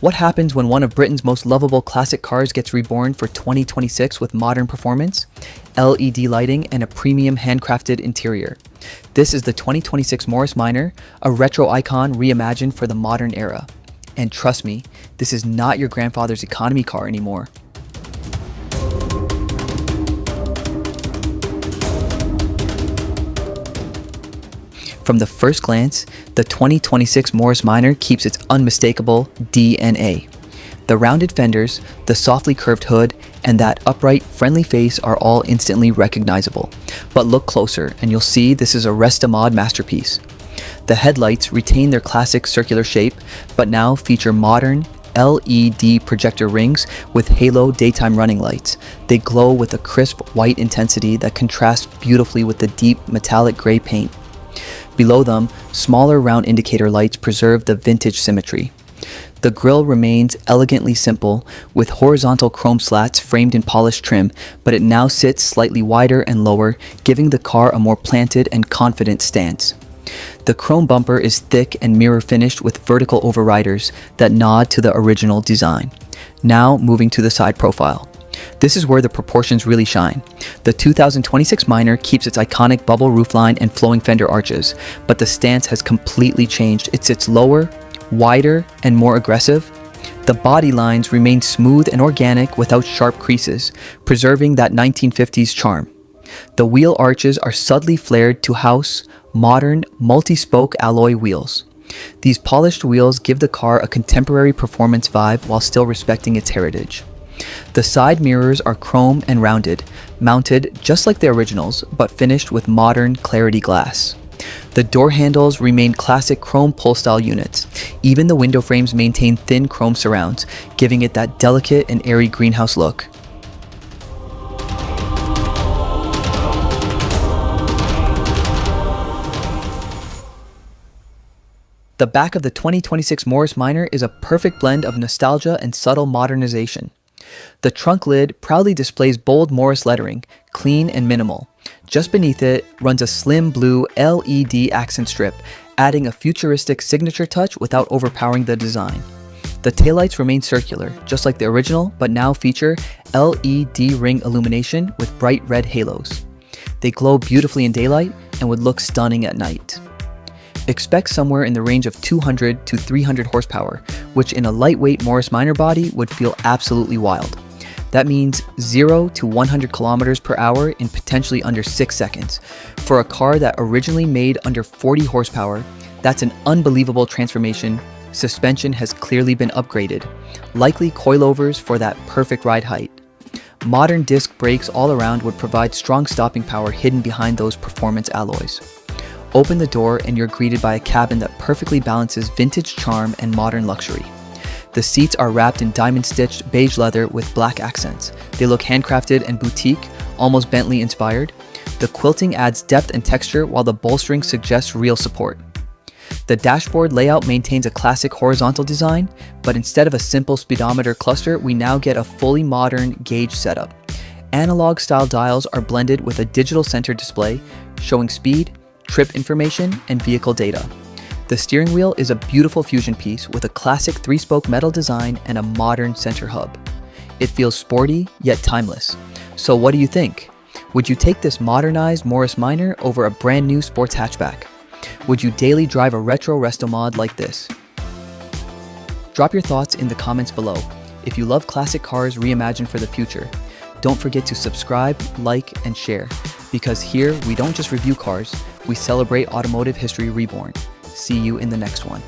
What happens when one of Britain's most lovable classic cars gets reborn for 2026 with modern performance, LED lighting, and a premium handcrafted interior? This is the 2026 Morris Minor, a retro icon reimagined for the modern era. And trust me, this is not your grandfather's economy car anymore. From the first glance, the 2026 Morris Minor keeps its unmistakable DNA. The rounded fenders, the softly curved hood, and that upright, friendly face are all instantly recognizable. But look closer and you'll see this is a Restamod masterpiece. The headlights retain their classic circular shape, but now feature modern LED projector rings with halo daytime running lights. They glow with a crisp white intensity that contrasts beautifully with the deep metallic gray paint. Below them, smaller round indicator lights preserve the vintage symmetry. The grille remains elegantly simple, with horizontal chrome slats framed in polished trim, but it now sits slightly wider and lower, giving the car a more planted and confident stance. The chrome bumper is thick and mirror finished with vertical overriders that nod to the original design. Now moving to the side profile. This is where the proportions really shine. The 2026 Minor keeps its iconic bubble roofline and flowing fender arches, but the stance has completely changed. It sits lower, wider, and more aggressive. The body lines remain smooth and organic without sharp creases, preserving that 1950s charm. The wheel arches are subtly flared to house modern, multi-spoke alloy wheels. These polished wheels give the car a contemporary performance vibe while still respecting its heritage. The side mirrors are chrome and rounded, mounted just like the originals, but finished with modern clarity glass. The door handles remain classic chrome pull-style units. Even the window frames maintain thin chrome surrounds, giving it that delicate and airy greenhouse look. The back of the 2026 Morris Minor is a perfect blend of nostalgia and subtle modernization. The trunk lid proudly displays bold Morris lettering, clean and minimal. Just beneath it runs a slim blue LED accent strip, adding a futuristic signature touch without overpowering the design. The taillights remain circular, just like the original, but now feature LED ring illumination with bright red halos. They glow beautifully in daylight and would look stunning at night. Expect somewhere in the range of 200 to 300 horsepower, which in a lightweight Morris Minor body would feel absolutely wild. That means 0 to 100 kilometers per hour in potentially under 6 seconds. For a car that originally made under 40 horsepower, that's an unbelievable transformation. Suspension has clearly been upgraded, likely coilovers for that perfect ride height. Modern disc brakes all around would provide strong stopping power hidden behind those performance alloys. Open the door and you're greeted by a cabin that perfectly balances vintage charm and modern luxury. The seats are wrapped in diamond-stitched beige leather with black accents. They look handcrafted and boutique, almost Bentley inspired. The quilting adds depth and texture while the bolstering suggests real support. The dashboard layout maintains a classic horizontal design, but instead of a simple speedometer cluster, we now get a fully modern gauge setup. Analog-style dials are blended with a digital center display, showing speed, trip information, and vehicle data. The steering wheel is a beautiful fusion piece with a classic 3-spoke metal design and a modern center hub. It feels sporty, yet timeless. So what do you think? Would you take this modernized Morris Minor over a brand new sports hatchback? Would you daily drive a retro Restamod like this? Drop your thoughts in the comments below. If you love classic cars reimagined for the future, don't forget to subscribe, like, and share, because here we don't just review cars, we celebrate automotive history reborn. See you in the next one.